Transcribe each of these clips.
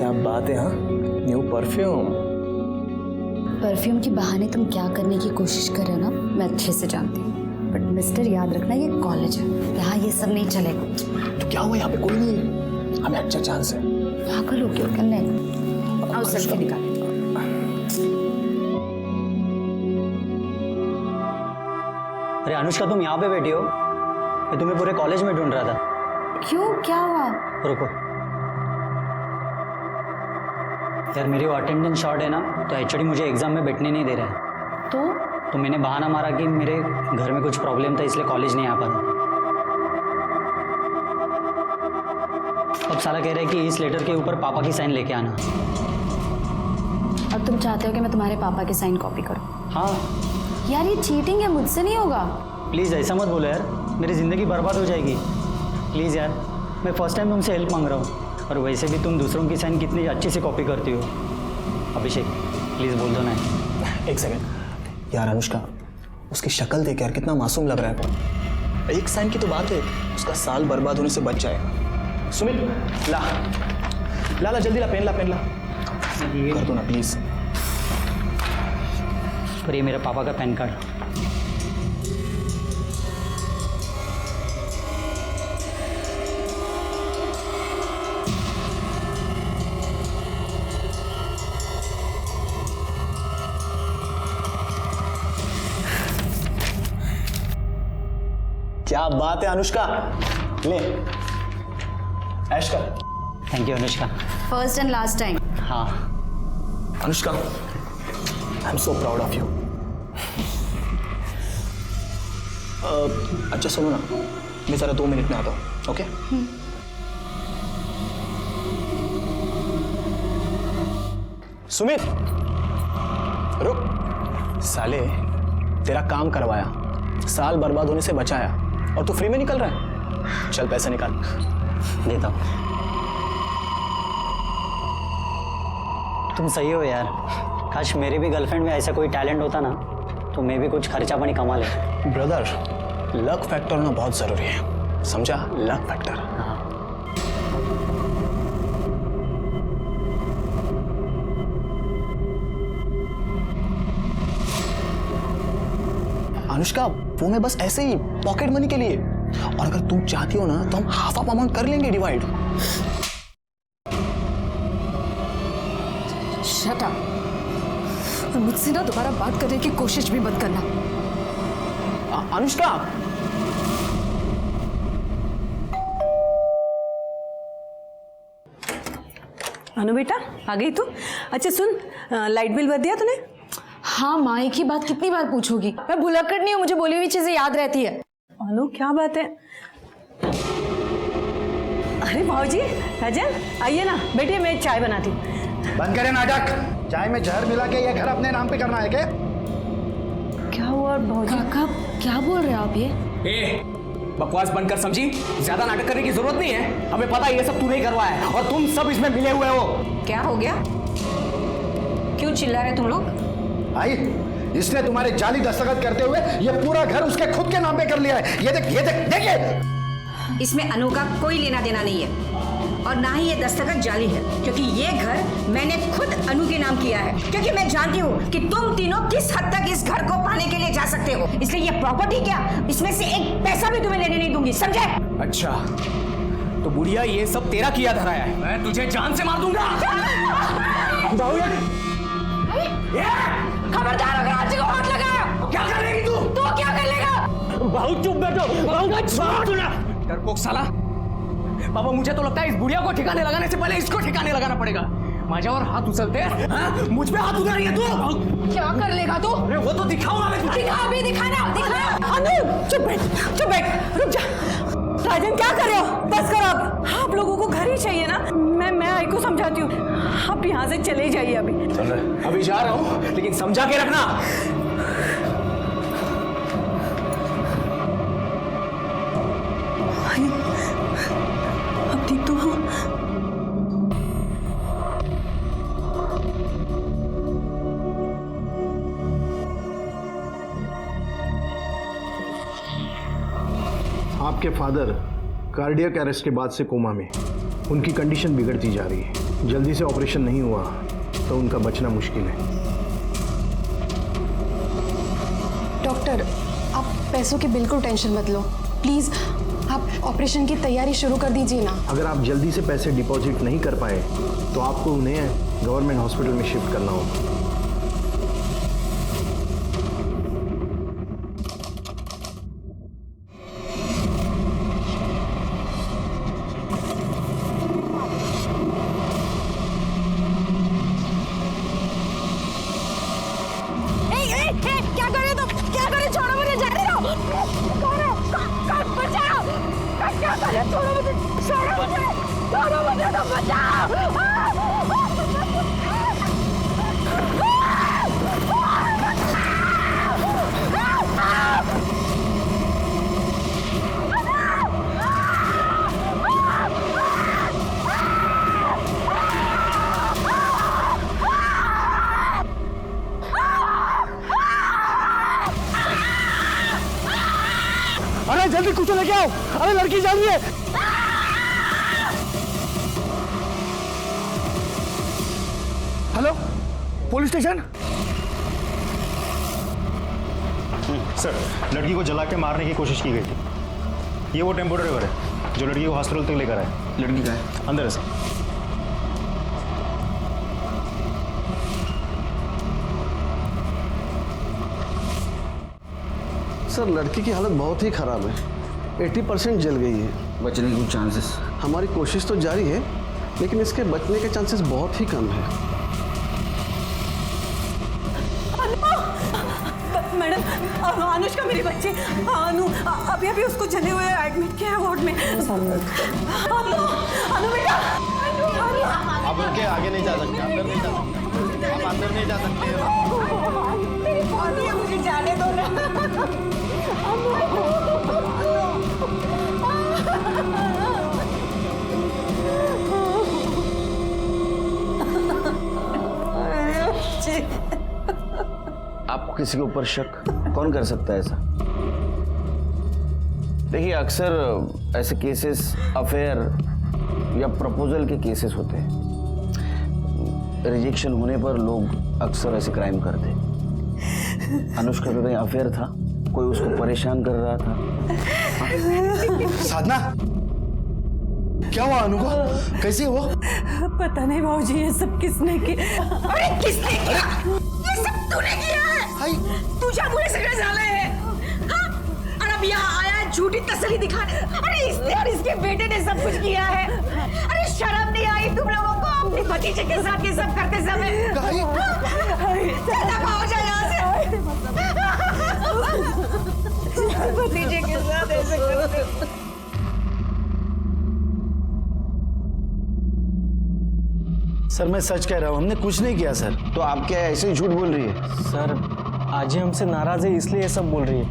क्या बात है। हाँ, न्यू परफ्यूम। परफ्यूम के बहाने तुम क्या करने की कोशिश कर रहे हो ना, मैं अच्छे से जानती हूँ। बट मिस्टर, याद रखना ये कॉलेज है, यहाँ ये सब नहीं चलेगा। तो क्या हुआ, यहाँ पे कोई नहीं है, हमें अच्छा चांस है। पागल हो क्यों करने? आओ सेल्फी निकाले। अरे अनुष्का, तुम यहाँ पे बैठी हो? मैं तुम्हें पूरे कॉलेज में ढूंढ रहा था। क्यों, क्या हुआ? रुको यार, मेरी वो अटेंडेंस शॉर्ट है ना, तो एचओडी मुझे एग्जाम में बैठने नहीं दे रहा है। तो मैंने बहाना मारा कि मेरे घर में कुछ प्रॉब्लम था, इसलिए कॉलेज नहीं आ पाया। अब साला कह रहा है कि इस लेटर के ऊपर पापा की साइन लेके आना। अब तुम चाहते हो कि मैं तुम्हारे पापा की साइन कॉपी करूं? हाँ यार ये चीटिंग है, मुझसे नहीं होगा। प्लीज़ ऐसा मत बोलो यार, मेरी ज़िंदगी बर्बाद हो जाएगी। प्लीज़ यार, मैं फर्स्ट टाइम तुमसे हेल्प मांग रहा हूँ, और वैसे भी तुम दूसरों की साइन कितनी अच्छी से कॉपी करती हो। अभिषेक प्लीज़ बोल दो ना। एक सेकंड यार, अनुष्का उसकी शक्ल देख यार, कितना मासूम लग रहा है। एक साइन की तो बात है, उसका साल बर्बाद होने से बच जाएगा। सुमित ला ला ला, जल्दी ला, पेन ला, पेन ला, कर दो ना प्लीज। और ये मेरे पापा का पैन कार्ड। क्या बात है अनुष्का, ले ऐश कर। Thank you Anushka. First and last time. हाँ Anushka, I am so proud of you. अच्छा सुनो ना, मैं जरा 2 मिनट में आता हूँ, ओके? सुमित रुक, साले तेरा काम करवाया, साल बर्बाद होने से बचाया, और तू फ्री में निकल रहा है। चल पैसे निकाल। देता हूँ। तुम सही हो यार, काश मेरे भी गर्लफ्रेंड में ऐसा कोई टैलेंट होता ना, तो मैं भी कुछ खर्चा पानी कमा ले। ब्रदर, लक फैक्टर होना बहुत जरूरी है, समझा? Luck factor. हाँ अनुष्का, वो मैं बस ऐसे ही पॉकेट मनी के लिए, और अगर तुम चाहती हो ना तो हम हाफ ऑफ अमाउंट कर लेंगे डिवाइड। Shut up. और मुझसे ना दोबारा बात करने की कोशिश भी मत करना। अनुष्का, अनु बेटा, आ गई तू? अच्छा सुन, लाइट बिल भर दिया तूने? हाँ माँ, एक ही बात कितनी बार पूछोगी? मैं भुलक्कड़ नहीं हूँ, मुझे बोली हुई चीजें याद रहती है। अनु क्या बात है? अरे भाऊजी, राजन आइए ना, बैठिए, मैं चाय बनाती हूँ। बंद करें नाटक। चाय में जहर मिला के ये घर अपने नाम पे करना है क्या? क्या हुआ भाऊजी? काका क्या बोल रहे हो आप ये? ए, बकवास बंद कर समझी, ज्यादा नाटक करने की जरूरत नहीं है। हमें पता है ये सब तूने करवाया है, और तुम सब इसमें मिले हुए हो। क्या हो गया? क्यों चिल्ला रहे तुम लोग? भाई, इसने तुम्हारे जाली दस्तखत करते हुए ये पूरा घर उसके खुद के नाम पे कर लिया है। ये देख, ये देख, देखिए। इसमें अनु का कोई लेना देना नहीं है, और ना ही ये दस्तखत जाली है, क्योंकि ये घर मैंने खुद अनु के नाम किया है, क्योंकि मैं जानती हूँ कि तुम तीनों किस हद तक इस घर को पाने के लिए जा सकते हो। इसलिए ये प्रॉपर्टी क्या, इसमें से एक पैसा भी तुम्हें लेने नहीं दूंगी, समझे? अच्छा, तो बुढ़िया ये सब तेरा किया धराया है। मैं तुझे जान से मार दूंगा। खबरदार, अगर आज को हाथ लगाया क्या करेगी तू? तो क्या कर लेगा? बहुत चुप बैठो, डरपोक साला। पापा, मुझे तो लगता है इस बुढ़िया को ठिकाने लगाने से पहले इसको ठिकाने लगाना पड़ेगा। माझ्यावर हाथ उछलते हैं, हाँ? मुझ पे हाथ उठा रही है तू। क्या कर लेगा तू? अरे वो तो दिखाऊंगा मैं तुझे। दिखा, अभी दिखाना, दिखा। अनु चुप बैठ, चुप बैठ, रुक जा। राजन क्या कर रहे हो? बस करो अब। आप लोगों को घर ही चाहिए ना? मैं आई को समझाती हूँ, आप यहाँ से चले जाइए अभी। अभी जा रहा हूँ, लेकिन समझा के रखना। अब ठीक तो हाँ? आपके फादर कार्डियक अरेस्ट के बाद से कोमा में, उनकी कंडीशन बिगड़ती जा रही है। जल्दी से ऑपरेशन नहीं हुआ तो उनका बचना मुश्किल है। डॉक्टर, आप पैसों की बिल्कुल टेंशन मत लो। प्लीज़ आप ऑपरेशन की तैयारी शुरू कर दीजिए ना। अगर आप जल्दी से पैसे डिपॉजिट नहीं कर पाए तो आपको उन्हें गवर्नमेंट हॉस्पिटल में शिफ्ट करना होगा। क्या कर रहे हो तुम? क्या कर रहे हो? छोड़ो मुझे, जाने दो। कौन है? कौन? बचाओ। क्या कर रहे हो? छोड़ो मुझे, छोड़ो मुझे तो बचाओ। अरे जल्दी कुछ लेके आओ, अरे लड़की जा रही है। Hello, police station. सर, लड़की को जला के मारने की कोशिश की गई थी। ये वो टेम्पो ड्राइवर है जो लड़की को हॉस्पिटल तक लेकर आया। लड़की का है अंदर है सर। सर, लड़की की हालत बहुत ही खराब है। 80% जल गई है। बचने के चांसेस? हमारी कोशिश तो जारी है, लेकिन इसके बचने के चांसेस बहुत ही कम है। मैडम, अनुष्का मेरी बच्ची अनु अभी अभी उसको जले हुए एडमिट किया है वार्ड में। अनु बेटा, आप उनके आगे नहीं जा सकते, अंदर नहीं जा सकते, आप अंदर नहीं जा सकते। मेरी बॉडी है, मुझे जाने दो ना। आपको किसी के ऊपर शक कौन कर सकता है ऐसा? देखिए, अक्सर ऐसे केसेस अफेयर या प्रपोजल के केसेस होते हैं। रिजेक्शन होने पर लोग अक्सर ऐसे क्राइम करते हैं। अनुष्का का कहीं अफेयर था, कोई उसको परेशान कर रहा था। साधना, क्या हुआ अनु को? कैसी है वो? पता नहीं भाऊजी, ये सब किसने किया? अरे किसने किया? ये सब तूने किया है। तुझे मुझे सगळे झाले है। हाँ? और अब यहाँ आया है झूठी तसल्ली दिखाने। अरे इसने और इसके बेटे ने सब कुछ किया है। अरे शर्म नहीं आई तुम लोगों को अपने भतीजे के साथ ये सब करते समय? दफा हो जाए यहाँ से। भतीजे के साथ ऐसे करते। सर, मैं सच कह रहा हूँ, हमने कुछ नहीं किया सर। तो आप क्या ऐसे ही झूठ बोल रही है? सर, आज ही हमसे नाराज है इसलिए ये सब बोल रही है।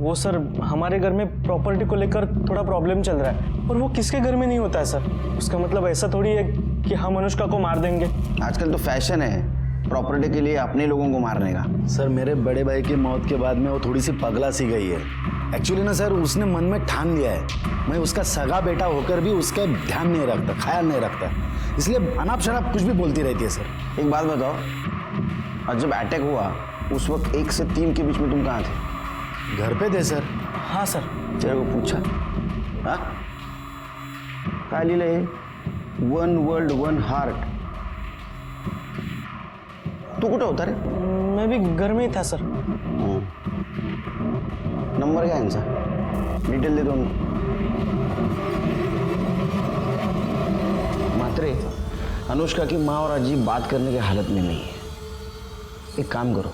वो सर, हमारे घर में प्रॉपर्टी को लेकर थोड़ा प्रॉब्लम चल रहा है, और वो किसके घर में नहीं होता है सर। उसका मतलब ऐसा थोड़ी है कि हम अनुष्का को मार देंगे। आजकल तो फैशन है प्रॉपर्टी के लिए अपने लोगों को मारने का। सर, मेरे बड़े भाई की मौत के बाद में वो थोड़ी सी पगला सी गई है। एक्चुअली ना सर, उसने मन में ठान लिया है मैं उसका सगा बेटा होकर भी उसका ध्यान नहीं रखता, ख्याल नहीं रखता, इसलिए अनाप शनाप कुछ भी बोलती रहती है सर। एक बात बताओ, और जब अटैक हुआ उस वक्त 1 से 3 के बीच में तुम कहाँ थे? घर पे थे सर। हाँ सर। तेरे को पूछा? हाँ, काय लिहिलंय? 1 वर्ल्ड 1 हार्ट। तू कुठं होता रे? मैं भी घर में ही था सर। नंबर क्या है इनसा? डिटेल दे दो उनको। मात्रे, अनुष्का की माँ और अजीब बात करने की हालत में नहीं है। एक काम करो,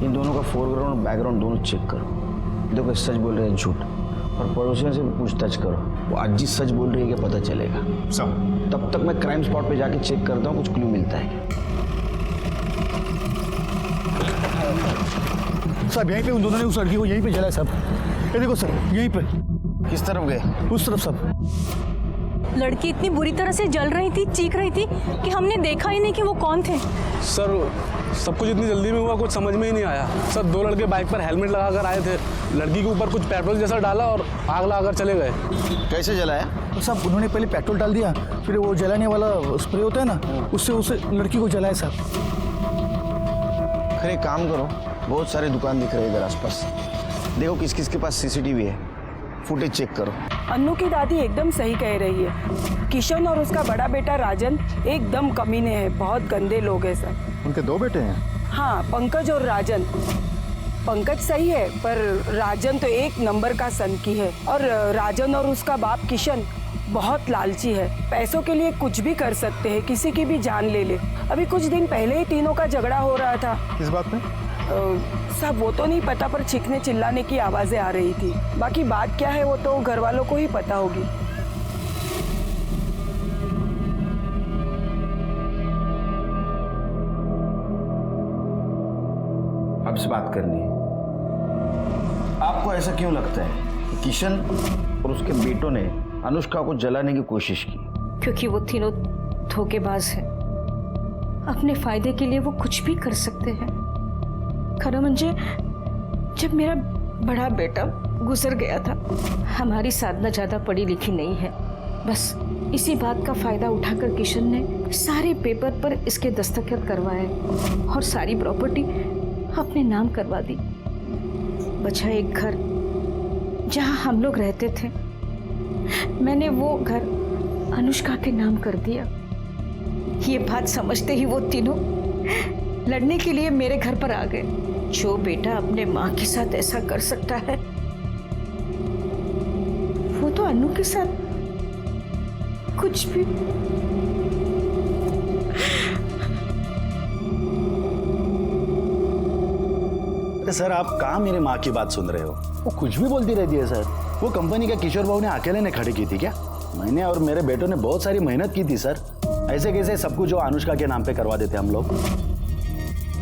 इन दोनों का फोरग्राउंड और बैकग्राउंड दोनों चेक करो। देखो सच बोल रहे हैं झूठ, और पड़ोसियों से पूछताछ करो। वो अजीब सच बोल रही है कि पता चलेगा। तब तक मैं क्राइम स्पॉट पे जाके चेक करता हूँ, कुछ क्लू मिलता है क्या। साहब, यहीं पे उन दोनों ने उस लड़की को यहीं पे जलाया साहब। ये देखो सर, यहीं पे। किस तरफ गए? उस तरफ साहब। लड़की इतनी बुरी तरह से जल रही थी, चीख रही थी कि हमने देखा ही नहीं कि वो कौन थे। सर सब कुछ इतनी जल्दी में हुआ, कुछ समझ में ही नहीं आया। सर 2 लड़के बाइक पर हेलमेट लगाकर आए थे, लड़की के ऊपर कुछ पेट्रोल जैसा डाला और आग लगाकर चले गए। कैसे जलाया? तो साहब उन्होंने पहले पेट्रोल डाल दिया, फिर वो जलाने वाला स्प्रे होता है ना, उससे लड़की को जलाया साहब। खैर एक काम करो, बहुत सारे दुकान दिख रहे हैं इधर आसपास, देखो किस किस के पास सीसीटीवी है, फुटेज चेक करो। अन्नू की दादी एकदम सही कह रही है। किशन और उसका बड़ा बेटा राजन एकदम कमीने हैं, बहुत गंदे लोग हैं सर। उनके 2 बेटे हैं? हाँ, पंकज और राजन। पंकज सही है पर राजन तो 1 नंबर का सनकी है। और राजन और उसका बाप किशन बहुत लालची है, पैसों के लिए कुछ भी कर सकते हैं, किसी की भी जान ले ले। अभी कुछ दिन पहले ही तीनों का झगड़ा हो रहा था। किस बात पे? सब वो तो नहीं पता, पर चीखने चिल्लाने की आवाजें आ रही थी। बाकी बात क्या है वो तो घर वालों को ही पता होगी। अब से बात करनी है। आपको ऐसा क्यों लगता है कि किशन और उसके बेटों ने अनुष्का को जलाने की कोशिश की? क्योंकि वो तीनों धोखेबाज हैं। अपने फायदे के लिए वो कुछ भी कर सकते हैं। खरा म्हणजे जब मेरा बड़ा बेटा गुजर गया था, हमारी साधना ज्यादा पढ़ी लिखी नहीं है, बस इसी बात का फायदा उठाकर किशन ने सारे पेपर पर इसके दस्तखत करवाए और सारी प्रॉपर्टी अपने नाम करवा दी। बचा एक घर जहां हम लोग रहते थे, मैंने वो घर अनुष्का के नाम कर दिया। ये बात समझते ही वो तीनों लड़ने के लिए मेरे घर पर आ गए। जो बेटा अपने माँ के साथ ऐसा कर सकता है, वो तो अनु के साथ कुछ भी। सर आप कहाँ मेरी माँ की बात सुन रहे हो? वो कुछ भी बोलती रहती है सर। वो कंपनी का किशोर बाबू ने अकेले ने खड़ी की थी क्या? मैंने और मेरे बेटों ने बहुत सारी मेहनत की थी सर। ऐसे कैसे सब कुछ जो अनुष्का के नाम पे करवा देते हम लोग?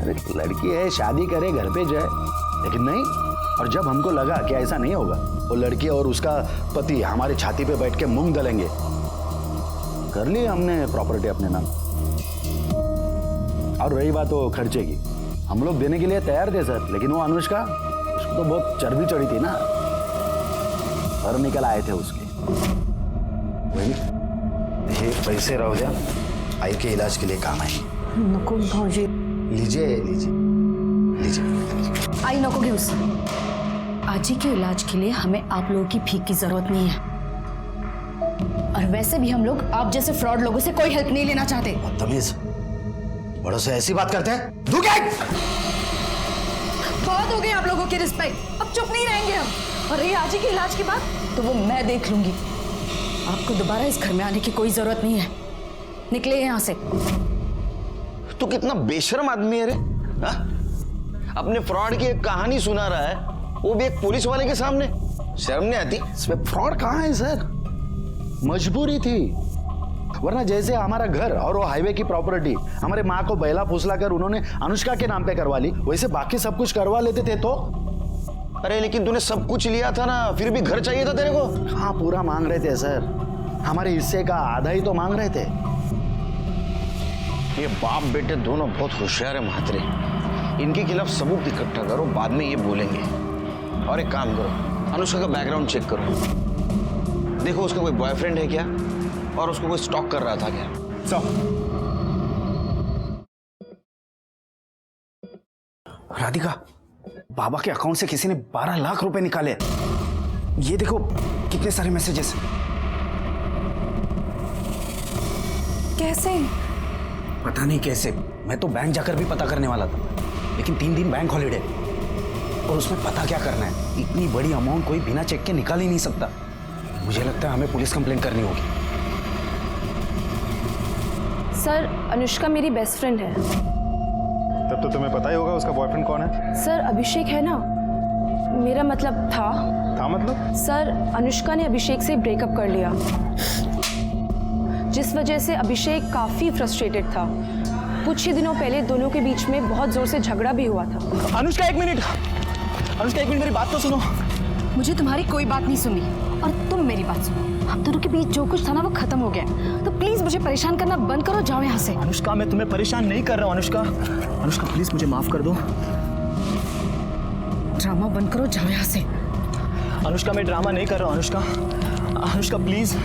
अरे लड़की है, शादी करे, घर पे जाए, लेकिन नहीं। और जब हमको लगा कि ऐसा नहीं होगा, वो लड़की और उसका पति हमारी छाती पे बैठ के मूंग दलेंगे, कर ली हमने प्रॉपर्टी अपने नाम। और रही बात वो खर्चे की, हम लोग देने के लिए तैयार थे सर, लेकिन वो अनुष्का, उसको तो बहुत चर्बी चढ़ी थी ना, घर निकल आए थे उसके। वही ये पैसे रहो जा, आई के इलाज के लिए काम आए। नको भाऊजी, लीजिए लीजिए लीजिए। आई नको घेऊस। आजी के इलाज के लिए हमें आप लोगों की भीख की जरूरत नहीं है, और वैसे भी हम लोग आप जैसे फ्रॉड लोगों से कोई हेल्प नहीं लेना चाहते। बदतमीज, बड़ों से ऐसी बात करते हैं? बहुत हो गई आप लोगों की रिस्पेक्ट, अब चुप नहीं रहेंगे हम। और ये आजी के इलाज की बात तो वो मैं देख लूंगी। आपको दोबारा इस घर में आने की कोई जरूरत नहीं है, निकले यहाँ से। तू कितना बेशर्म आदमी है रे, हा? अपने फ्रॉड की एक कहानी सुना रहा है, वो भी एक पुलिस वाले के सामने। शर्म नहीं आती? इसमें फ्रॉड कहाँ है सर? मजबूरी थी, वरना जैसे हमारा घर और वो हाईवे की प्रॉपर्टी हमारे माँ को बैला फुसला कर उन्होंने अनुष्का के नाम पे करवा ली, वैसे बाकी सब कुछ करवा लेते थे तो। अरे लेकिन तूने सब कुछ लिया था ना, फिर भी घर चाहिए था तेरे को। हाँ पूरा मांग रहे थे सर, हमारे हिस्से का आधा ही तो मांग रहे थे। ये बाप बेटे दोनों बहुत होशियार है महात्रे, इनके खिलाफ सबूत इकट्ठा करो, बाद में ये बोलेंगे। और एक काम करो, अनुष्का का बैकग्राउंड चेक करो, देखो उसका कोई बॉयफ्रेंड है क्या, और उसको कोई स्टॉक कर रहा था क्या। राधिका, बाबा के अकाउंट से किसी ने 12 लाख रुपए निकाले। ये देखो कितने सारे मैसेजेस। कैसे? पता नहीं कैसे, मैं तो बैंक जाकर भी पता करने वाला था, लेकिन 3 दिन बैंक हॉलीडे, और उसमें पता क्या करना है? इतनी बड़ी अमाउंट कोई बिना चेक के निकाल ही नहीं सकता। मुझे लगता है हमें पुलिस कंप्लेंट करनी होगी। सर, अनुष्का मेरी बेस्ट फ्रेंड है। तब तो तुम्हें पता ही होगा उसका बॉयफ्रेंड कौन है। सर अभिषेक है ना, मेरा मतलब था मतलब? सर अनुष्का ने अभिषेक से ब्रेकअप कर लिया, जिस वजह से अभिषेक काफी फ्रस्ट्रेटेड था। कुछ ही दिनों पहले दोनों के बीच में बहुत जोर से झगड़ा भी हुआ था। अनुष्का एक मिनट, अनुष्का एक मिनट मेरी बात तो सुनो। मुझे तुम्हारी कोई बात नहीं सुननी, और तुम मेरी बात सुनो। हम दोनों के बीच जो कुछ था ना वो खत्म हो गया है। तो प्लीज मुझे परेशान करना बंद करो, जाओ यहाँ से। अनुष्का मैं तुम्हें परेशान नहीं कर रहा हूँ अनुष्का। अनुष्का प्लीज मुझे माफ कर दो। ड्रामा बंद करो, जाओ यहाँ से। अनुष्का मैं ड्रामा नहीं कर रहा हूँ अनुष्का। अनुष्का प्लीज,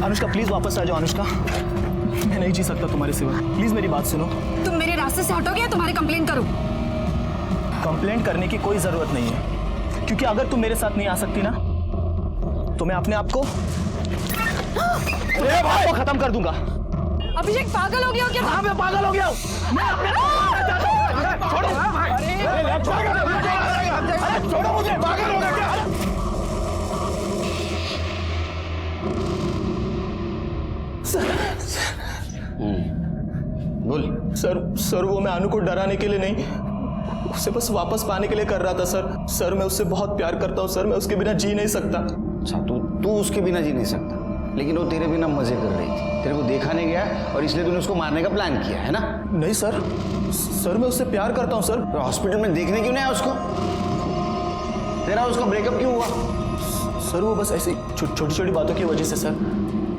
अनुष्का प्लीज वापस आ जाओ अनुष्का। मैं नहीं जी सकता तुम्हारे सिवा, प्लीज मेरी बात सुनो। तुम मेरे रास्ते से हटोगे या तुम्हारी कंप्लेन करूं? कंप्लेंट करने की कोई जरूरत नहीं है, क्योंकि अगर तुम मेरे साथ नहीं आ सकती ना तो मैं अपने आप को खत्म कर दूंगा। अभिषेक पागल हो गया हो क्या? हाँ मैं पागल हो गया हूँ। मैं अपने छोड़ो छोड़ो मुझे, पागल हो गया क्या? बोल। सर वो मैं अनु को डराने के लिए नहीं, उसे बस वापस पाने के लिए कर रहा था सर। मैं उससे बहुत प्यार करता हूँ सर, मैं उसके बिना जी नहीं सकता। अच्छा तू उसके बिना जी नहीं सकता, लेकिन वो तेरे बिना मजे कर रही थी, तेरे को देखा नहीं गया और इसलिए तूने उसको मारने का प्लान किया है ना? नहीं सर मैं उससे प्यार करता हूँ सर। तो हॉस्पिटल में देखने क्यों नहीं आया उसको? तेरा उसका ब्रेकअप क्यों हुआ? सर वो बस ऐसी छोटी छोटी बातों की वजह से सर,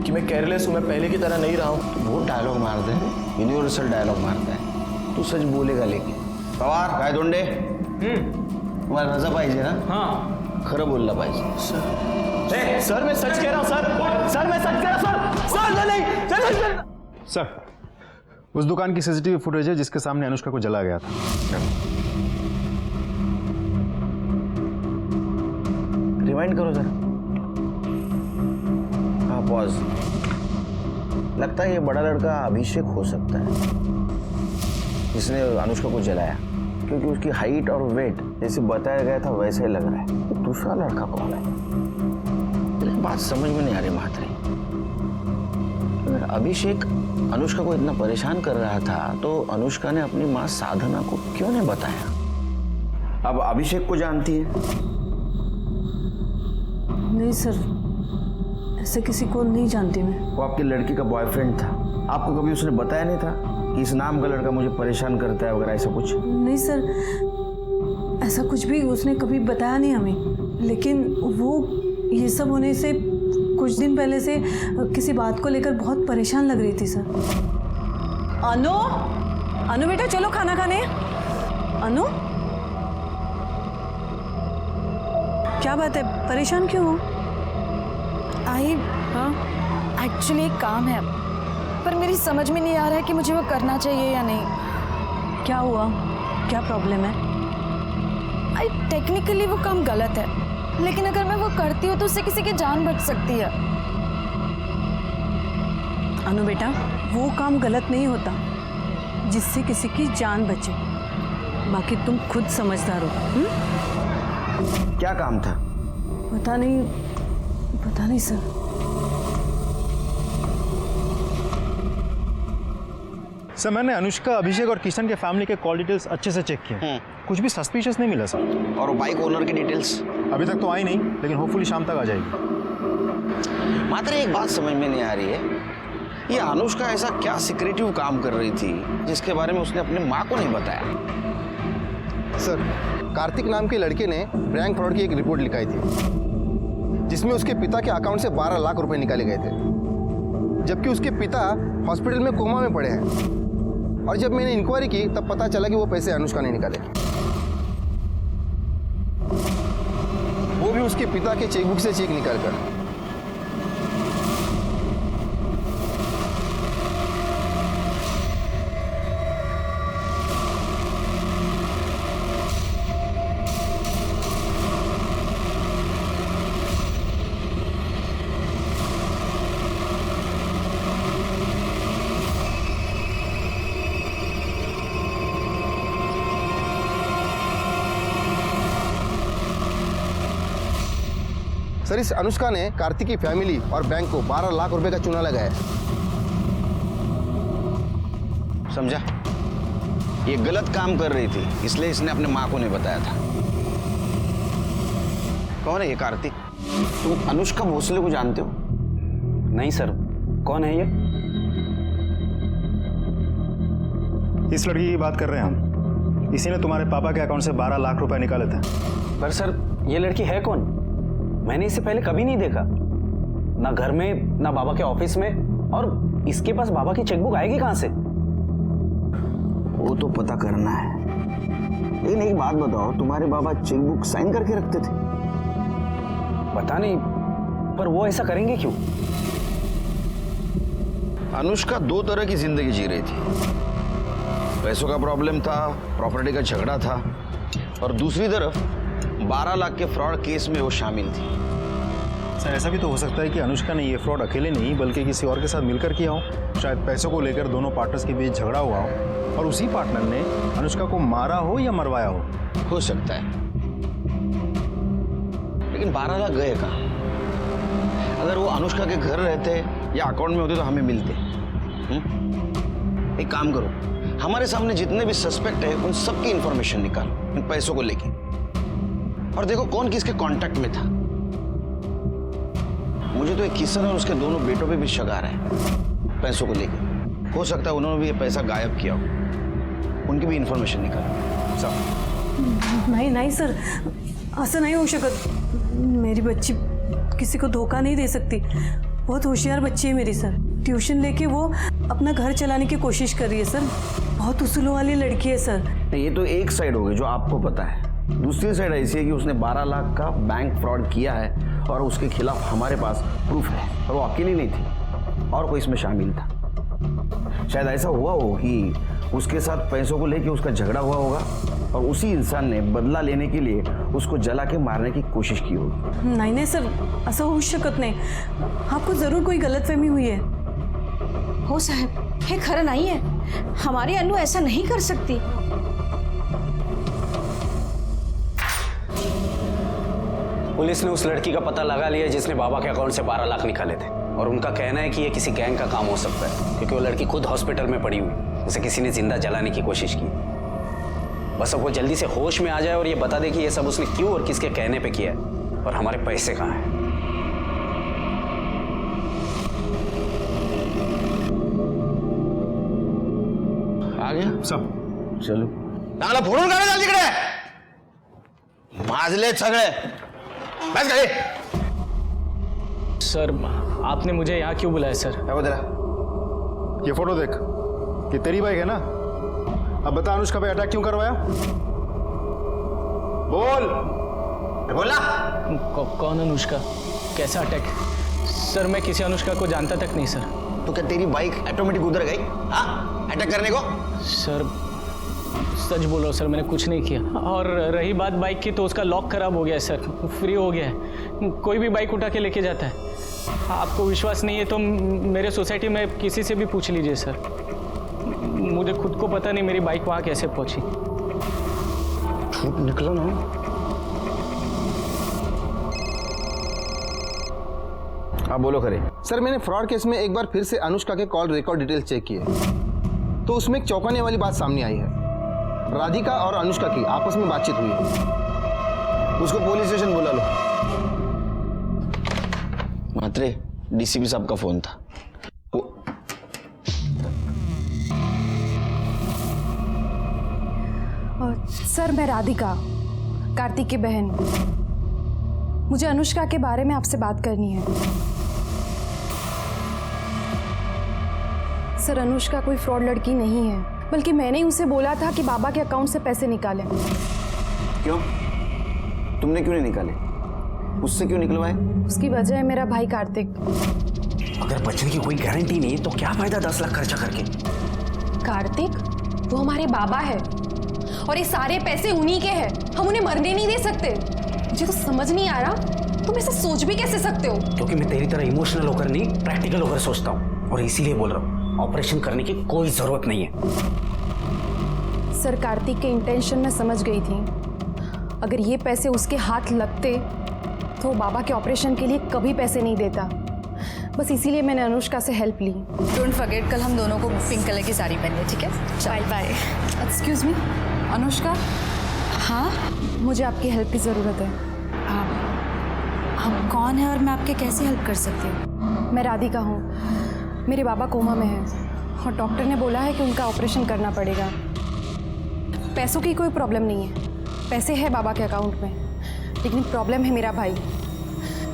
कि मैं केयरलेस हूँ, मैं पहले की तरह नहीं रहा हूँ। तो वो डायलॉग मारते हैं, यूनिवर्सल डायलॉग मारते हैं। तू सच बोलेगा लेकिन पवार काय दोंडे तुम्हाला रजा पाहिजे ना? हाँ खरं बोलला पाहिजे। सर मैं सच कह रहा हूँ सर मैं सच कह रहा हूँ सर नहीं। सर उस दुकान की सीसीटीवी फुटेज है जिसके सामने अनुष्का को जला गया था। रिवाइंड करो जरा। हाँ पॉज। लगता है ये बड़ा लड़का अभिषेक हो सकता है जिसने अनुष्का को जलाया, क्योंकि उसकी हाइट और वेट जैसे बताया गया था वैसे ही लग रहा है। तो दूसरा लड़का कौन है? लेकिन बात समझ में नहीं आ रही महात्रे। अगर अभिषेक अनुष्का को इतना परेशान कर रहा था तो अनुष्का ने अपनी माँ साधना को क्यों नहीं बताया? अब अभिषेक को जानती है? नहीं सर, ऐसे किसी को नहीं जानती मैं। वो आपकी लड़की का बॉयफ्रेंड था, आपको कभी उसने बताया नहीं था कि इस नाम का लड़का मुझे परेशान करता है वगैरह ऐसा कुछ? नहीं सर, ऐसा कुछ भी उसने कभी बताया नहीं हमें। लेकिन वो ये सब होने से कुछ दिन पहले से किसी बात को लेकर बहुत परेशान लग रही थी सर। अनु बेटा चलो खाना खाने। अनु क्या बात है, परेशान क्यों हो? आई हाँ एक्चुअली एक काम है, पर मेरी समझ में नहीं आ रहा है कि मुझे वो करना चाहिए या नहीं। क्या हुआ, क्या प्रॉब्लम है? आई टेक्निकली वो काम गलत है, लेकिन अगर मैं वो करती हूँ तो उससे किसी की जान बच सकती है। अनु बेटा वो काम गलत नहीं होता जिससे किसी की जान बचे, बाकी तुम खुद समझदार हो। क्या काम था? पता नहीं सर। सर मैंने अनुष्का, अभिषेक और किशन के फैमिली के कॉल डिटेल्स अच्छे से चेक किए, कुछ भी सस्पिशियस नहीं मिला सर। और बाइक ओनर की डिटेल्स? अभी तक तो आई नहीं, लेकिन होपफुली शाम तक आ जाएगी। मात्र एक बात समझ में नहीं आ रही है, ये अनुष्का ऐसा क्या सिक्रेटिव काम कर रही थी जिसके बारे में उसने अपनी माँ को नहीं बताया? सर कार्तिक नाम के लड़के ने बैंक फ्रॉड की एक रिपोर्ट लिखाई थी, जिसमें उसके पिता के अकाउंट से 12 लाख रुपए निकाले गए थे, जबकि उसके पिता हॉस्पिटल में कोमा में पड़े हैं। और जब मैंने इंक्वायरी की तब पता चला कि वो पैसे अनुष्का ने निकाले, वो भी उसके पिता के चेकबुक से चेक निकालकर। सर इस अनुष्का ने कार्तिक की फैमिली और बैंक को 12 लाख रुपए का चूना लगाया। समझा? ये गलत काम कर रही थी, इसलिए इसने अपने माँ को नहीं बताया था। कौन है ये कार्तिक? तुम अनुष्का भोसले को जानते हो? नहीं सर, कौन है ये? इस लड़की की बात कर रहे हैं हम, इसी ने तुम्हारे पापा के अकाउंट से 12 लाख रुपए निकाले थे। पर सर ये लड़की है कौन? मैंने इसे पहले कभी नहीं देखा। ना घर में ना बाबा के ऑफिस में, और इसके पास बाबा की चेकबुक आएगी कहां से? वो तो पता करना है, लेकिन एक बात बताओ, तुम्हारे बाबा चेकबुक साइन करके रखते थे? पता नहीं, पर वो ऐसा करेंगे क्यों? अनुष्का दो तरह की जिंदगी जी रही थी। पैसों का प्रॉब्लम था, प्रॉपर्टी का झगड़ा था, और दूसरी तरफ 12 लाख के फ्रॉड केस में वो शामिल थी। सर ऐसा भी तो हो सकता है कि अनुष्का ने ये फ्रॉड अकेले नहीं बल्कि किसी और के साथ मिलकर किया हो। शायद पैसों को लेकर दोनों पार्टनर्स के बीच झगड़ा हुआ हो और उसी पार्टनर ने अनुष्का को मारा हो या मरवाया हो सकता है, लेकिन 12 लाख गए कहाँ? अगर वो अनुष्का के घर रहते या अकाउंट में होते तो हमें मिलते। एक काम करो, हमारे सामने जितने भी सस्पेक्ट है उन सबकी इंफॉर्मेशन निकालो इन पैसों को लेके, और देखो कौन किसके कांटेक्ट में था। मुझे तो एक किशन और उसके दोनों बेटों पे भी शक आ रहा है पैसों को लेके। हो सकता है उन्होंने भी ये पैसा गायब किया हो, उनकी भी इंफॉर्मेशन निकालो। सब नहीं सर, असं नहीं हो शकत। मेरी बच्ची किसी को धोखा नहीं दे सकती। बहुत होशियार बच्ची है मेरी सर। ट्यूशन लेके वो अपना घर चलाने की कोशिश कर रही है सर। बहुत उसूलों वाली लड़की है सर। ये तो एक साइड हो गई जो आपको पता है, दूसरी साइड ऐसी है कि उसने 12 लाख का बैंक फ्रॉड किया है और उसके खिलाफ हमारे पास प्रूफ है, और वो अकेली नहीं थी और कोई इसमें शामिल था। शायद ऐसा हुआ हो कि उसके साथ पैसों को लेके उसका झगड़ा हुआ होगा और उसी इंसान ने बदला लेने के लिए उसको जला के मारने की कोशिश की होगी। नहीं सर, असं होऊ शकत नाही। आपको जरूर कोई गलतफहमी हुई है। हो साहब, हे खरं नहीं है। हमारी अनु ऐसा नहीं कर सकती। पुलिस ने उस लड़की का पता लगा लिया जिसने बाबा के अकाउंट से 12 लाख निकाले थे, और उनका कहना है कि ये किसी गैंग का काम हो सकता है, क्योंकि वो लड़की खुद हॉस्पिटल में पड़ी हुई, उसे किसी ने जिंदा जलाने की कोशिश की। बस अब वो जल्दी से होश में आ जाए और ये बता दे कि ये सब उसने क्यों और किसके कहने पे किया है, और हमारे पैसे कहाँ हैं। आ गया सब चलो चांगला फोडून काढा चाल तिकडे, माजले सगळे। बस गए। सर आपने मुझे यहाँ क्यों बुलाया सर? क्या बोल रहा? ये फोटो देख, ये तेरी बाइक है ना? अब बता अनुष्का पे अटैक क्यों करवाया? बोल। बोला। कौन अनुष्का? कैसा अटैक? सर मैं किसी अनुष्का को जानता तक नहीं सर। तो क्या तेरी बाइक ऑटोमेटिक उधर गई अटैक करने को? सर सच बोल रहा हूँ सर, मैंने कुछ नहीं किया। और रही बात बाइक की, तो उसका लॉक खराब हो गया है सर, फ्री हो गया है। कोई भी बाइक उठा के लेके जाता है। आपको विश्वास नहीं है तो मेरे सोसाइटी में किसी से भी पूछ लीजिए सर। मुझे खुद को पता नहीं मेरी बाइक वहाँ कैसे पहुँची। झूठ निकला ना। हाँ बोलो करे। सर मैंने फ्रॉड केस में एक बार फिर से अनुष्का के कॉल रिकॉर्ड डिटेल्स चेक किए, तो उसमें एक चौंकाने वाली बात सामने आई है। राधिका और अनुष्का की आपस में बातचीत हुई है। उसको पुलिस स्टेशन बुला लो। मात्रे डीसीपी साहब का फोन था। सर मैं राधिका, कार्तिक की बहन। मुझे अनुष्का के बारे में आपसे बात करनी है। सर अनुष्का कोई फ्रॉड लड़की नहीं है, बल्कि मैंने ही उसे बोला था कि बाबा के अकाउंट से पैसे निकालें। क्यों? तुमने क्यों नहीं निकाले? उससे क्यों निकलवाए? उसकी वजह है मेरा भाई कार्तिक। अगर बचने की कोई गारंटी नहीं तो क्या फायदा 10 लाख खर्चा करके? कार्तिक वो हमारे बाबा है और ये सारे पैसे उन्हीं के हैं। हम उन्हें मरने नहीं दे सकते। मुझे तो समझ नहीं आ रहा तुम ऐसे सोच भी कैसे सकते हो? क्योंकि मैं तेरी तरह इमोशनल होकर नहीं, प्रैक्टिकल होकर सोचता हूँ, और इसीलिए बोल रहा हूँ ऑपरेशन करने की कोई जरूरत नहीं है। सर कार्तिक के इंटेंशन में समझ गई थी। अगर ये पैसे उसके हाथ लगते तो बाबा के ऑपरेशन के लिए कभी पैसे नहीं देता। बस इसीलिए मैंने अनुष्का से हेल्प ली। डोंट फॉरगेट कल हम दोनों को पिंक कलर की साड़ी पहनी है, ठीक है? Bye bye. Excuse me Anushka. हाँ मुझे आपकी हेल्प की ज़रूरत है। आप कौन है और मैं आपके कैसे हेल्प कर सकती हूँ? मैं राधिका हूँ। मेरे बाबा कोमा में हैं और डॉक्टर ने बोला है कि उनका ऑपरेशन करना पड़ेगा। पैसों की कोई प्रॉब्लम नहीं है, पैसे है बाबा के अकाउंट में, लेकिन प्रॉब्लम है मेरा भाई।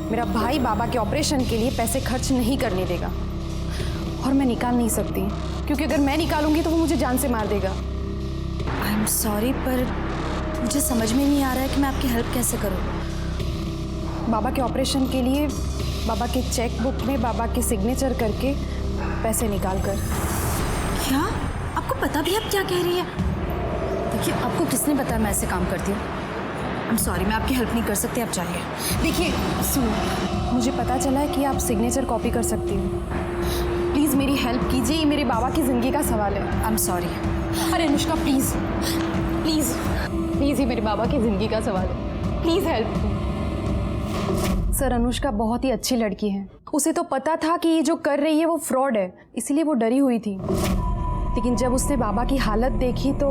मेरा भाई बाबा के ऑपरेशन के लिए पैसे खर्च नहीं करने देगा, और मैं निकाल नहीं सकती क्योंकि अगर मैं निकालूंगी तो वो मुझे जान से मार देगा। आई एम सॉरी, पर मुझे समझ में नहीं आ रहा है कि मैं आपकी हेल्प कैसे करूँ। बाबा के ऑपरेशन के लिए बाबा के चेक बुक में बाबा के सिग्नेचर करके पैसे निकाल कर। क्या आपको पता भी आप क्या कह रही है? देखिए, आपको किसने बताया मैं ऐसे काम करती हूँ? आई एम सॉरी, मैं आपकी हेल्प नहीं कर सकती, आप जाइए। देखिए सुनो, मुझे पता चला है कि आप सिग्नेचर कॉपी कर सकती हो। प्लीज़ मेरी हेल्प कीजिए, ये मेरे बाबा की ज़िंदगी का सवाल है। I am sorry. अरे अनुष्का प्लीज़ प्लीज़ प्लीज़, ये मेरे बाबा की ज़िंदगी का सवाल है, प्लीज़ हेल्प। सर, अनुष्का बहुत ही अच्छी लड़की है। उसे तो पता था कि ये जो कर रही है वो फ्रॉड है, इसीलिए वो डरी हुई थी। लेकिन जब उसने बाबा की हालत देखी तो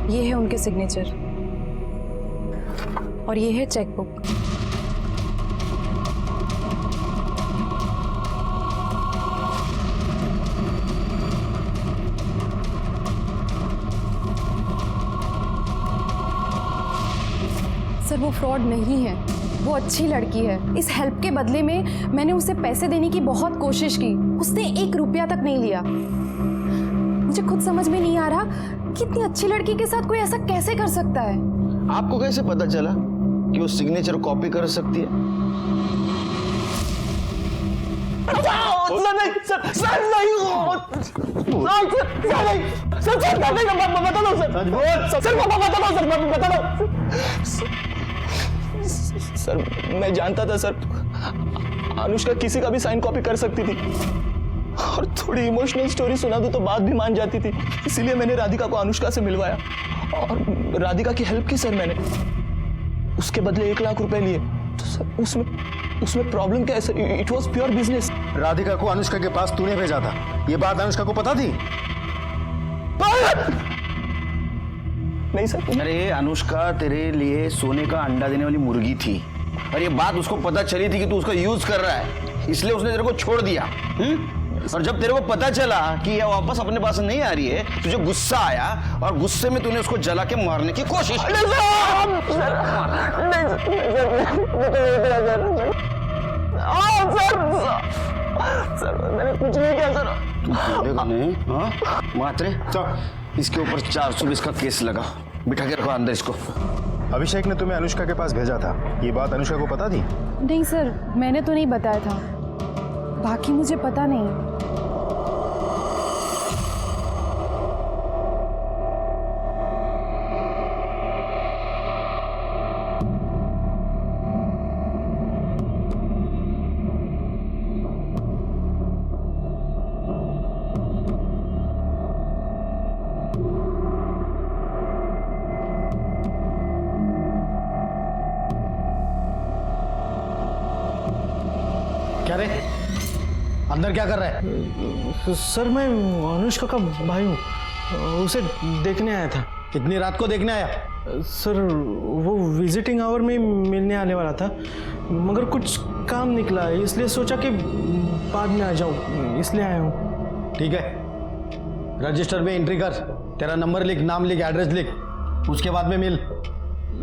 ये है उनके सिग्नेचर और ये है चेक बुक। सर, वो फ्रॉड नहीं है, वो अच्छी लड़की है। इस हेल्प के बदले में मैंने उसे पैसे देने की बहुत कोशिश की, उसने 1 रुपया तक नहीं लिया। मुझे खुद समझ में नहीं आ रहा कि इतनी अच्छी लड़की के साथ कोई ऐसा कैसे कर सकता है। आपको कैसे पता चला कि वो सिग्नेचर कॉपी कर सकती है? सर, मैं जानता था सर, अनुष्का किसी का भी साइन कॉपी कर सकती थी, और थोड़ी इमोशनल स्टोरी सुना दूं तो बात भी मान जाती थी। इसीलिए मैंने राधिका को अनुष्का से मिलवाया और राधिका की हेल्प की सर मैंने। उसके बदले 1 लाख रुपए लिए। तो सर उसमें प्रॉब्लम क्या है sir? It was pure business. Radhika को अनुष्का के पास तूने भेजा था, ये बात अनुष्का को पता थी? नहीं सर। अरे अनुष्का तेरे लिए सोने का अंडा देने वाली मुर्गी थी, और ये बात उसको पता चली थी कि तू उसका यूज कर रहा है, इसलिए उसने तेरे को छोड़ दिया। और जब तेरे को पता चला कि ये वापस अपने पास नहीं आ रही है, तुझे गुस्सा आया और गुस्से में तूने उसको जला के मारने की कोशिश की। सर, मैंने कुछ नहीं किया सर। तू बोलेगा नहीं? हाँ मात्रे, इसके ऊपर 420 का केस लगा। बिठा के रखो अंदर इसको। अभिषेक ने तुम्हें अनुष्का के पास भेजा था, ये बात अनुष्का को पता थी? नहीं सर, मैंने तो नहीं बताया था, बाकी मुझे पता नहीं। क्या रे, अंदर क्या कर रहा है? सर, मैं अनुष्का का भाई हूँ, उसे देखने आया था। इतनी रात को देखने आया? सर, वो विजिटिंग आवर में मिलने आने वाला था, मगर कुछ काम निकला, इसलिए सोचा कि बाद में आ जाऊँ, इसलिए आया हूँ। ठीक है, रजिस्टर में एंट्री कर, तेरा नंबर लिख, नाम लिख, एड्रेस लिख, उसके बाद में मिल।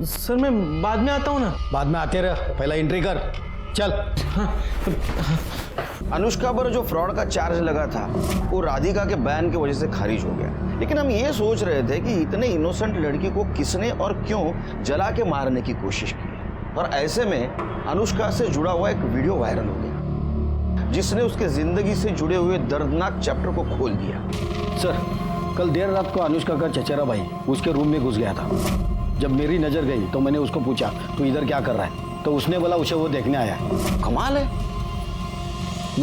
सर, मैं बाद में आता हूँ ना। बाद में आते रह, पहला एंट्री कर, चल। अनुष्का पर जो फ्रॉड का चार्ज लगा था वो राधिका के बैन की वजह से खारिज हो गया, लेकिन हम ये सोच रहे थे कि इतने इनोसेंट लड़की को किसने और क्यों जला के मारने की कोशिश की। और ऐसे में अनुष्का से जुड़ा हुआ एक वीडियो वायरल हो गया, जिसने उसके जिंदगी से जुड़े हुए दर्दनाक चैप्टर को खोल दिया। सर, कल देर रात को अनुष्का का चचेरा भाई उसके रूम में घुस गया था। जब मेरी नजर गई तो मैंने उसको पूछा, तू इधर क्या कर रहा है? तो उसने बोला उसे वो देखने आया। कमाल है,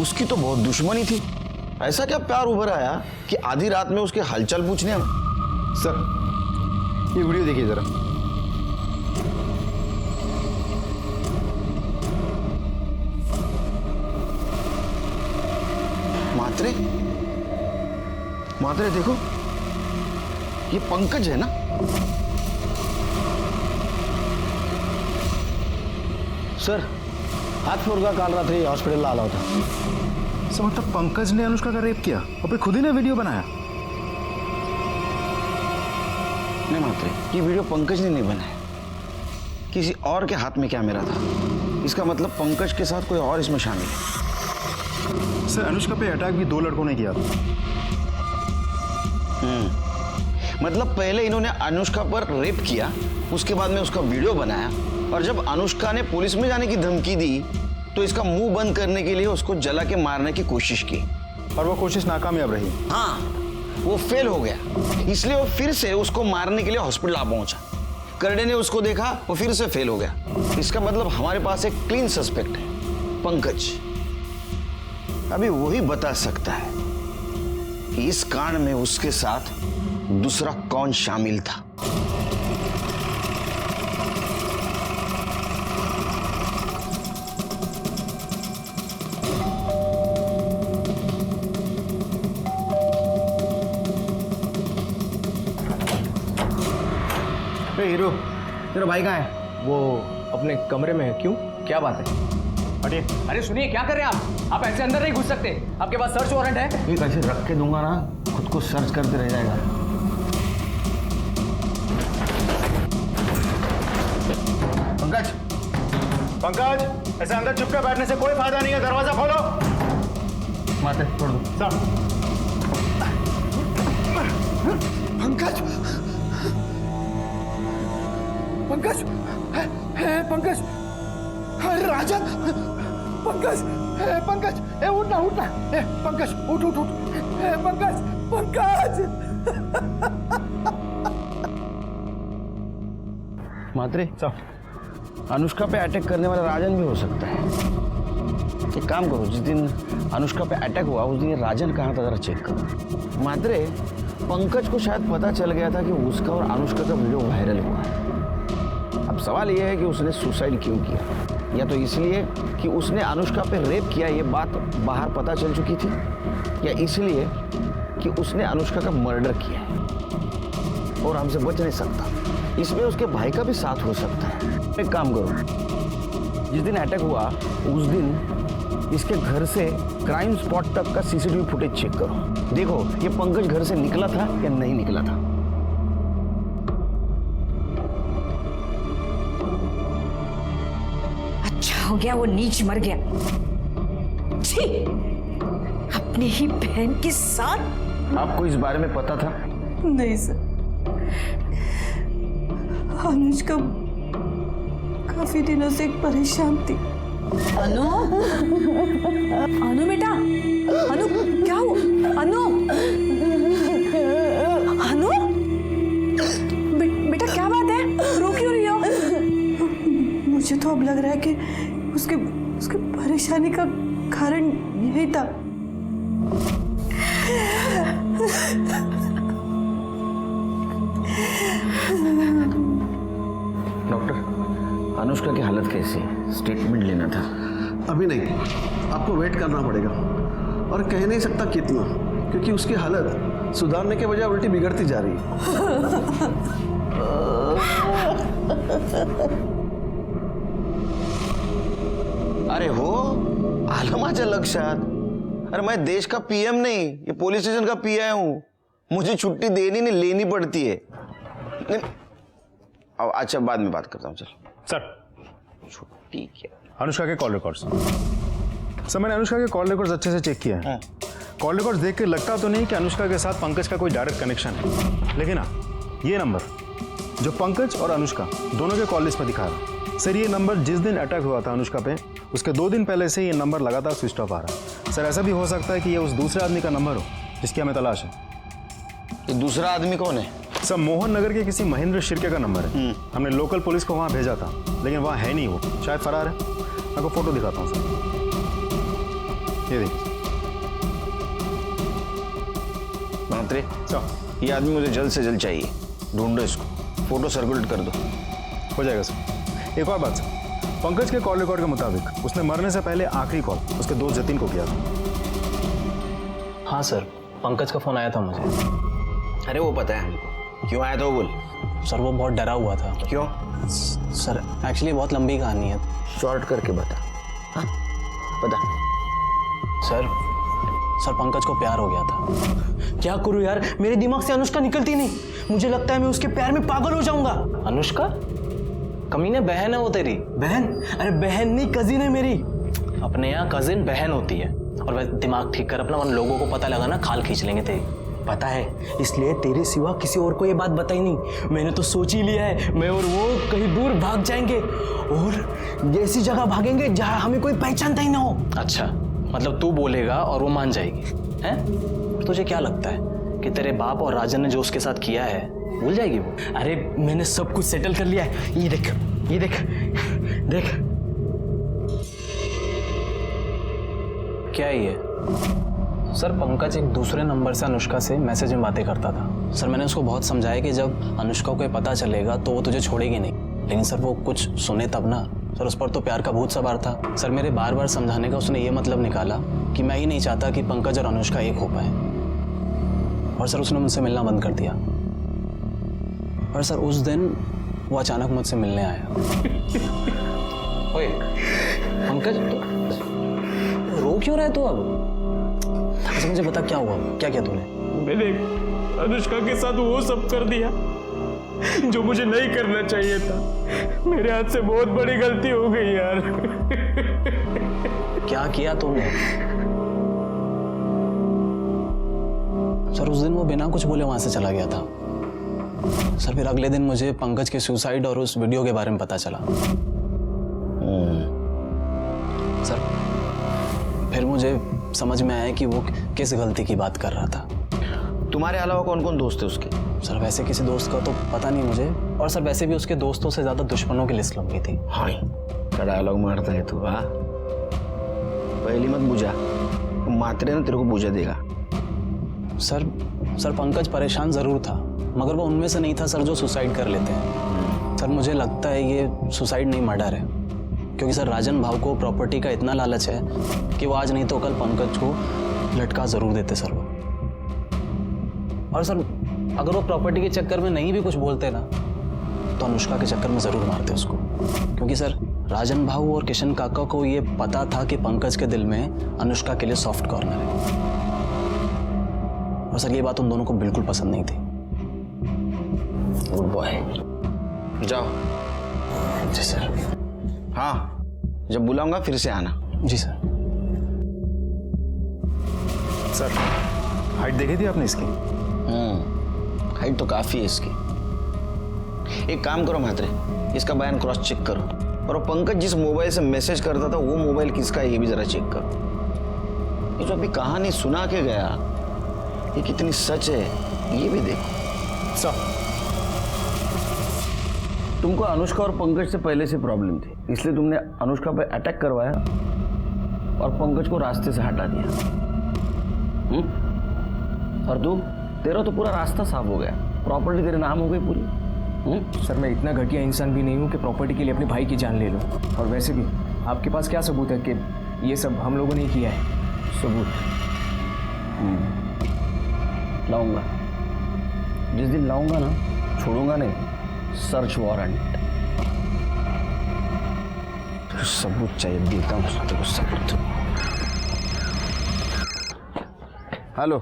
उसकी तो बहुत दुश्मनी थी। ऐसा क्या प्यार उभर आया कि आधी रात में उसके हालचाल पूछने आया? सर, ये वीडियो देखिए जरा। मात्रे, मात्रे देखो, ये पंकज है ना? सर, हाथ फ्लोर का काल रात्रि हॉस्पिटल आला होता। सर, मतलब पंकज ने अनुष्का का रेप किया और फिर खुद ही ने वीडियो बनाया? नहीं मात्रे, ये वीडियो पंकज ने नहीं बनाया, किसी और के हाथ में कैमरा था। इसका मतलब पंकज के साथ कोई और इसमें शामिल है। सर अनुष्का पे अटैक भी 2 लड़कों ने किया था। मतलब पहले इन्होंने अनुष्का पर रेप किया, उसके बाद में उसका वीडियो बनाया, और जब अनुष्का ने पुलिस में जाने की धमकी दी तो इसका मुंह बंद करने के लिए उसको जला के मारने की कोशिश की, और वो कोशिश नाकामयाब रही। हाँ, वो फेल हो गया, इसलिए वो फिर से उसको मारने के लिए हॉस्पिटल आ पहुंचा। करडे ने उसको देखा, वो फिर से फेल हो गया। इसका मतलब हमारे पास एक क्लीन सस्पेक्ट है, पंकज। अभी वही बता सकता है कि इस कांड में उसके साथ दूसरा कौन शामिल था। हीरो, तेरा भाई कहाँ है? वो अपने कमरे में है। क्यों, क्या बात है? हटिए। अरे सुनिए, क्या कर रहे हैं आप ऐसे अंदर नहीं घुस सकते। आपके पास सर्च वारंट है। ये कैसे रख के दूंगा ना, खुद को सर्च करते रह जाएगा। पंकज, पंकज, ऐसे अंदर चुपके बैठने से कोई फायदा नहीं है, दरवाजा खोलो। माते छोड़ दो। सर पंकज, पंकज, है पंकज, अरे राजन, पंकज, पंकज, उठना उठना, पंकज उठ उठ उठ, पंकज, पंकज। मात्रे, अनुष्का पे अटैक करने वाला राजन भी हो सकता है। एक काम करो, जिस दिन अनुष्का पे अटैक हुआ उस दिन ये राजन कहाँ था जरा चेक करो। मात्रे, पंकज को शायद पता चल गया था कि उसका और अनुष्का का वीडियो वायरल हुआ है। अब सवाल यह है कि उसने सुसाइड क्यों किया, या तो इसलिए कि उसने अनुष्का पे रेप किया, ये बात बाहर पता चल चुकी थी, या इसलिए कि उसने अनुष्का का मर्डर किया है और हमसे बच नहीं सकता। इसमें उसके भाई का भी साथ हो सकता है। एक काम करो, जिस दिन अटैक हुआ उस दिन इसके घर से क्राइम स्पॉट तक का सीसीटीवी फुटेज चेक करो। देखो ये पंकज घर से निकला था या नहीं निकला था। अच्छा हो गया वो नीच मर गया। छी, अपनी ही बहन के साथ। आपको इस बारे में पता था? नहीं सर, अनुष्का काफी दिनों से परेशान थी। अनु, अनु बेटा, अनु क्या हुआ? अनु, अनु, बेटा क्या बात है, रो क्यों रही हो? मुझे तो अब लग रहा है कि उसके परेशानी का कारण यही था। डॉक्टर, अनुष्का की हालत कैसी है? स्टेटमेंट लेना था। अभी नहीं, आपको वेट करना पड़ेगा, और कह नहीं सकता कितना, क्योंकि उसकी हालत सुधारने के बजाय उल्टी बिगड़ती जा रही है। अरे हो, आलं माझ्या लक्षात। अरे मैं देश का पीएम नहीं, ये पुलिस स्टेशन का पीआई हूँ। मुझे छुट्टी देनी नहीं, लेनी पड़ती है। अच्छा बाद में बात करता हूँ। चल सर, छुट्टी क्या? अनुष्का के कॉल रिकॉर्ड्स। सर मैंने अनुष्का के कॉल रिकॉर्ड्स अच्छे से चेक किया है। कॉल रिकॉर्ड्स देख के लगता तो नहीं कि अनुष्का के साथ पंकज का कोई डायरेक्ट कनेक्शन है, लेकिन हाँ, ये नंबर जो पंकज और अनुष्का दोनों के कॉल लिस्ट में दिखा रहा है, सर ये नंबर जिस दिन अटैक हुआ था अनुष्का पे, उसके 2 दिन पहले से ये नंबर लगातार स्विच ऑफ आ रहा है। सर ऐसा भी हो सकता है कि ये उस दूसरे आदमी का नंबर हो जिसकी हमें तलाश है। ये दूसरा आदमी कौन है? सर मोहन नगर के किसी महेंद्र शिर्के का नंबर है। हमने लोकल पुलिस को वहाँ भेजा था, लेकिन वहाँ है नहीं, वो शायद फरार है। मैं आपको फोटो दिखाता हूँ सर, ये देखिए। मंत्री ये आदमी मुझे जल्द से जल्द चाहिए, ढूंढो इसको, फोटो सर्कुलेट कर दो। हो जाएगा सर। एक और बात सर, पंकज के कॉल रिकॉर्ड के मुताबिक उसने मरने से पहले आखिरी कॉल उसके दोस्त जतिन को किया था। हाँ सर, पंकज का फोन आया था मुझे। अरे वो पता है हमको, क्यों आया था वो बोल। सर वो बहुत डरा हुआ था। क्यों? सर एक्चुअली बहुत लंबी कहानी है। शॉर्ट करके बता। हाँ बता। सर पंकज को प्यार हो गया था। क्या करूं यार, मेरे दिमाग से अनुष्का निकलती नहीं। मुझे लगता है मैं उसके प्यार में पागल हो जाऊंगा। अनुष्का कमीने बहन है वो तेरी। बहन? अरे बहन नहीं, कजिन है मेरी। अपने यहाँ कजिन बहन होती है। और वह दिमाग ठीक कर अपना, वरना लोगों को पता लगा ना खाल खींच लेंगे तेरी। पता है, इसलिए तेरे सिवा किसी और को ये बात बताई नहीं। मैंने तो सोच ही लिया है, मैं और वो कहीं दूर भाग जाएंगे और ऐसी जगह भागेंगे जहां हमें कोई पहचानता ही ना हो। अच्छा, मतलब तू बोलेगा और वो मान जाएगी हैं? तुझे क्या लगता है कि तेरे बाप और राजन ने जो उसके साथ किया है भूल जाएगी वो? अरे मैंने सब कुछ सेटल कर लिया है। ये देख, ये देख, देख। क्या है ये? सर पंकज एक दूसरे नंबर से अनुष्का से मैसेज में बातें करता था। सर मैंने उसको बहुत समझाया कि जब अनुष्का को ये पता चलेगा तो वो तुझे छोड़ेगी नहीं, लेकिन सर वो कुछ सुने तब ना। सर उस पर तो प्यार का भूत सवार था। सर मेरे बार बार समझाने का उसने ये मतलब निकाला कि मैं ही नहीं चाहता कि पंकज और अनुष्का एक हो पाए। और सर उसने मुझसे मिलना बंद कर दिया। और सर उस दिन वो अचानक मुझसे मिलने आया। ओए पंकज, रो क्यों रहा है तू अब? अच्छा मुझे बता क्या हुआ, क्या किया तूने? मैंने अनुष्का के साथ वो सब कर दिया जो मुझे नहीं करना चाहिए था। मेरे हाथ से बहुत बड़ी गलती हो गई यार। क्या किया तूने? सर उस दिन वो बिना कुछ बोले वहां से चला गया था। सर फिर अगले दिन मुझे पंकज के सुसाइड और उस वीडियो के बारे में पता चला। सर फिर मुझे समझ में आया कि वो किस गलती की बात कर रहा था। तुम्हारे अलावा कौन कौन दोस्त है उसके? सर वैसे किसी दोस्त का तो पता नहीं मुझे, और सर वैसे भी उसके दोस्तों से ज्यादा दुश्मनों की लिस्ट लंबी थी। हाँ क्या डायलॉग मारता है तू? हाँ पहली मत बुझा, मात्रे ना तेरे को बुझा देगा। सर पंकज परेशान जरूर था, मगर वो उनमें से नहीं था सर जो सुसाइड कर लेते हैं। सर मुझे लगता है ये सुसाइड नहीं मर्डर है, क्योंकि सर राजन भाव को प्रॉपर्टी का इतना लालच है कि वो आज नहीं तो कल पंकज को लटका जरूर देते सर वो। और सर अगर वो प्रॉपर्टी के चक्कर में नहीं भी कुछ बोलते ना तो अनुष्का के चक्कर में जरूर मारते उसको, क्योंकि सर राजन भाव और किशन काका को ये पता था कि पंकज के दिल में अनुष्का के लिए सॉफ्ट कॉर्नर है। और सर ये बात उन दोनों को बिल्कुल पसंद नहीं थी। गुड बॉय, जाओ। जी सर। हाँ जब बुलाऊंगा फिर से आना। जी सर। सर हाइट देखी थी आपने इसकी? हाइट तो काफी है इसकी। एक काम करो म्हात्रे, इसका बयान क्रॉस चेक करो, और पंकज जिस मोबाइल से मैसेज करता था वो मोबाइल किसका है ये भी जरा चेक करो। ये जो अभी कहानी सुना के गया ये कितनी सच है ये भी देखो। सर तुमको अनुष्का और पंकज से पहले से प्रॉब्लम थी, इसलिए तुमने अनुष्का पर अटैक करवाया और पंकज को रास्ते से हटा दिया। और तू, तेरा तो पूरा रास्ता साफ हो गया, प्रॉपर्टी तेरे नाम हो गई पूरी। सर मैं इतना घटिया इंसान भी नहीं हूँ कि प्रॉपर्टी के लिए अपने भाई की जान ले लूँ। और वैसे भी आपके पास क्या सबूत है कि ये सब हम लोगों ने किया है? सबूत लाऊंगा, जिस दिन लाऊंगा ना छोड़ूंगा नहीं। सर्च वारंट, तो सबूत चाहिए, देता हूँ तेरे को सबूत। हेलो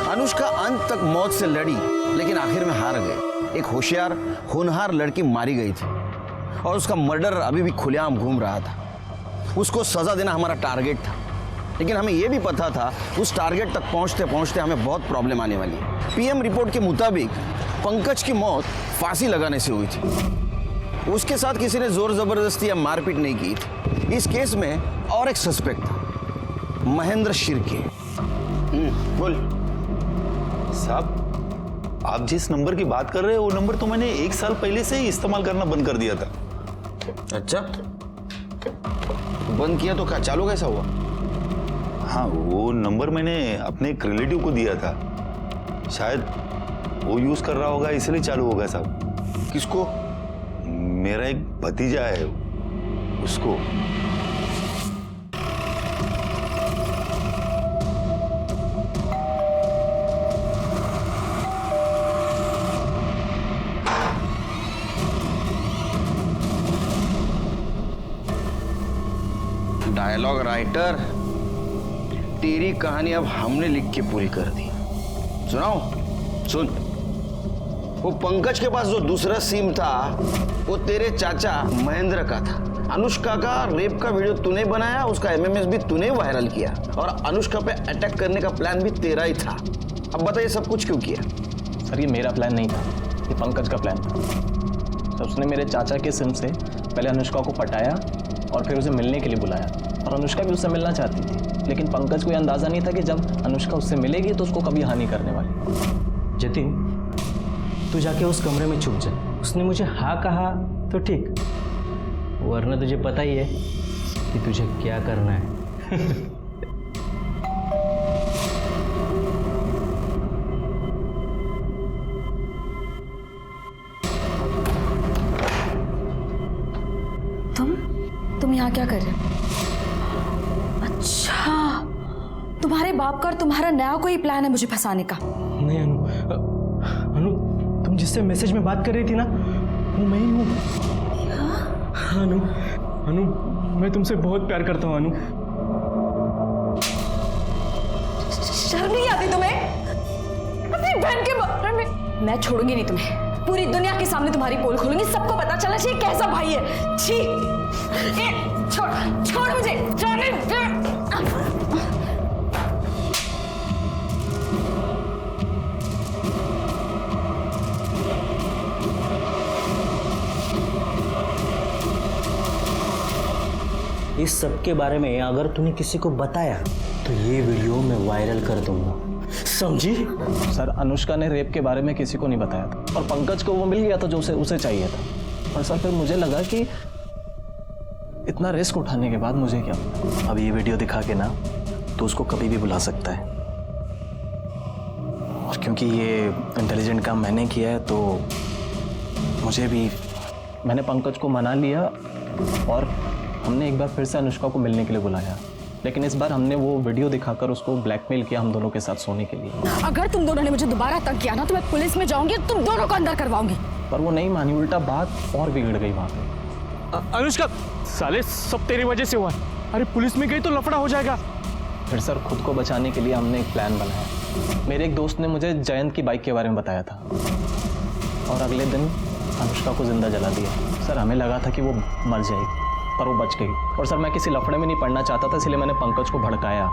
अनुष्का अंत तक मौत से लड़ी लेकिन आखिर में हार गए। एक होशियार होनहार लड़की मारी गई थी और उसका मर्डर अभी भी खुलेआम घूम रहा था। उसको सजा देना हमारा टारगेट था, लेकिन हमें यह भी पता था उस टारगेट तक पहुंचते पहुंचते हमें बहुत प्रॉब्लम आने वाली है। पीएम रिपोर्ट के मुताबिक पंकज की मौत फांसी लगाने से हुई थी। उसके साथ किसी ने जोर जबरदस्ती या मारपीट नहीं की थी। इस केस में और एक सस्पेक्ट था, महेंद्र शिर्के। बोल साहब, आप जिस नंबर की बात कर रहे हैं वो नंबर तो मैंने 1 साल पहले से ही इस्तेमाल करना बंद कर दिया था। अच्छा, बंद किया तो क्या चालू कैसा हुआ? हाँ, वो नंबर मैंने अपने एक रिलेटिव को दिया था, शायद वो यूज कर रहा होगा इसलिए चालू होगा साहब। किसको? मेरा एक भतीजा है, उसको। डायलॉग राइटर, तेरी कहानी अब हमने लिख के पूरी कर दी। सुनाओ, सुन। वो पंकज के पास जो दूसरा सिम था वो तेरे चाचा महेंद्र का था। अनुष्का का रेप का वीडियो तूने बनाया, उसका एमएमएस भी तूने वायरल किया और अनुष्का पे अटैक करने का प्लान भी तेरा ही था। अब बताइए सब कुछ क्यों किया? सर ये मेरा प्लान नहीं था, ये पंकज का प्लान था। तो उसने मेरे चाचा के सिम से पहले अनुष्का को पटाया और फिर उसे मिलने के लिए बुलाया और अनुष्का भी उससे मिलना चाहती थी, लेकिन पंकज को यह अंदाज़ा नहीं था कि जब अनुष्का उससे मिलेगी तो उसको कभी हानि करने वाली। जतिन, तू जाके उस कमरे में छुप जा। उसने मुझे हाँ कहा तो ठीक, वरना तुझे पता ही है कि तुझे क्या करना है। तुम यहाँ क्या कर रहे हो? अच्छा, तुम्हारे बाप का और तुम्हारा नया कोई प्लान है मुझे फंसाने का? नहीं अनु, अनु तुम जिससे मैसेज में बात कर रही थी ना, वो मैं ही हूँ। अनु, अनु मैं तुमसे बहुत प्यार करता हूँ अनु। शर्म नहीं आती तुम्हें? अपनी बहन के बारे में। मैं छोड़ूंगी नहीं तुम्हें, पूरी दुनिया के सामने तुम्हारी पोल खोलूंगी, सबको पता चलना चाहिए कैसा भाई है। छी, छोड़ छोड़ मुझे, जाने दे। इस सब के बारे में अगर तूने किसी को बताया तो ये वीडियो मैं वायरल कर दूंगा, समझी? सर अनुष्का ने रेप के बारे में किसी को नहीं बताया था और पंकज को वो मिल गया था जो उसे चाहिए था। और सर फिर मुझे लगा कि इतना रिस्क उठाने के बाद मुझे क्या पता, अब ये वीडियो दिखा के ना तो उसको कभी भी बुला सकता है। और क्योंकि ये इंटेलिजेंट काम मैंने किया है तो मैंने पंकज को मना लिया और हमने एक बार फिर से अनुष्का को मिलने के लिए बुलाया, लेकिन इस बार हमने वो वीडियो दिखाकर उसको ब्लैकमेल किया हम दोनों के साथ सोने के लिए। अगर तुम दोनों ने मुझे दोबारा तंग किया ना तो मैं पुलिस में जाऊंगी और तुम दोनों को अंदर करवाऊंगी। पर वो नहीं मानी, उल्टा बात और बिगड़ गई वहां पे। अनुष्का, साले सब तेरी वजह से हुआ। अरे पुलिस में गई तो लफड़ा हो जाएगा। फिर सर खुद को बचाने के लिए हमने एक प्लान बनाया। मेरे एक दोस्त ने मुझे जयंत की बाइक के बारे में बताया था और अगले दिन अनुष्का को जिंदा जला दिया। सर हमें लगा था कि वो मर जाएगी पर वो बच गई। और सर मैं किसी लफड़े में नहीं पड़ना चाहता था, इसलिए मैंने पंकज को भड़काया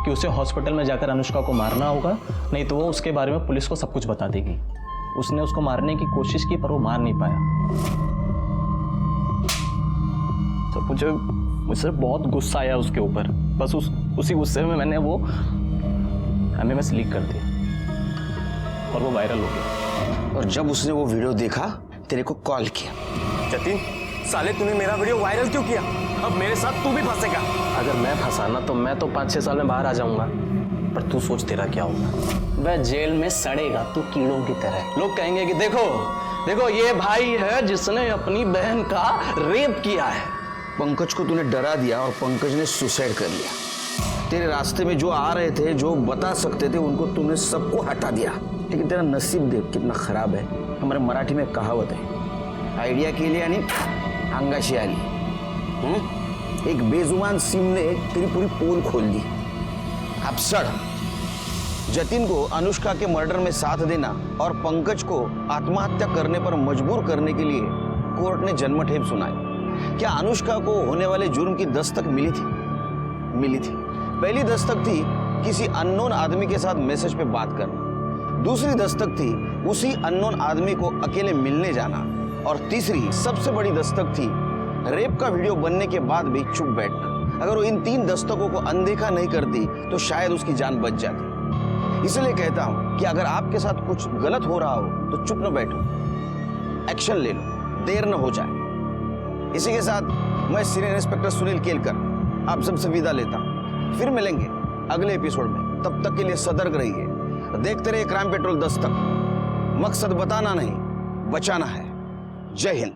कि उसे हॉस्पिटल में जाकर अनुष्का को मारना होगा, नहीं तो वो उसके बारे में पुलिस को सब कुछ बता देगी। उसने उसको मारने की कोशिश की पर वो मार नहीं पाया। तो मुझे बहुत गुस्सा आया उसके ऊपर। बस उसी गुस्से में मैंने वो एमएमएस लीक कर दिया और वो वायरल हो गया। और जब उसने वो वीडियो देखा तेरे को कॉल किया। जतिन, साले तूने मेरा वीडियो वायरल क्यों किया? अब मेरे साथ तू भी फंसेगा। अगर मैं फंसाना तो मैं तो 5-6 साल में बाहर आ जाऊंगा, पर तू सोच तेरा क्या होगा। वह जेल में सड़ेगा तू कीड़ों की तरह। लोग कहेंगे कि देखो ये भाई है जिसने अपनी बहन का रेप किया है। पंकज को तूने डरा दिया और पंकज ने सुसाइड कर लिया। तेरे रास्ते में जो आ रहे थे, जो बता सकते थे, उनको तूने सबको हटा दिया। लेकिन तेरा नसीब देख कितना खराब है। हमारे मराठी में कहावत है, आइडिया के लिए यानी अंगाशी आली। एक बेजुबान सिम ने तेरी पूरी पोल खोल दी। अब सड़। जतिन को अनुष्का के मर्डर में साथ देना और पंकज को आत्महत्या करने पर मजबूर करने के लिए कोर्ट ने जन्मठेप सुनाई। क्या अनुष्का को होने वाले जुर्म की दस्तक मिली थी? मिली थी। पहली दस्तक थी किसी अननोन आदमी के साथ मैसेज पे बात करना। दूसरी दस्तक थी उसी अननोन आदमी को अकेले मिलने जाना। और तीसरी सबसे बड़ी दस्तक थी रेप का वीडियो बनने के बाद भी चुप बैठना। अगर वो इन 3 दस्तकों को अनदेखा नहीं करती तो शायद उसकी जान बच जाती। इसलिए कहता हूं कि अगर आपके साथ कुछ गलत हो रहा हो तो चुप न बैठो, एक्शन ले लो, देर न हो जाए। इसी के साथ मैं सीनियर इंस्पेक्टर सुनील केलकर आप सबसे विदा लेता हूं। फिर मिलेंगे अगले एपिसोड में। तब तक के लिए सतर्क रहिए, देखते रहिए क्राइम पेट्रोल दस्तक। मकसद बताना नहीं, बचाना है। जय हिंद।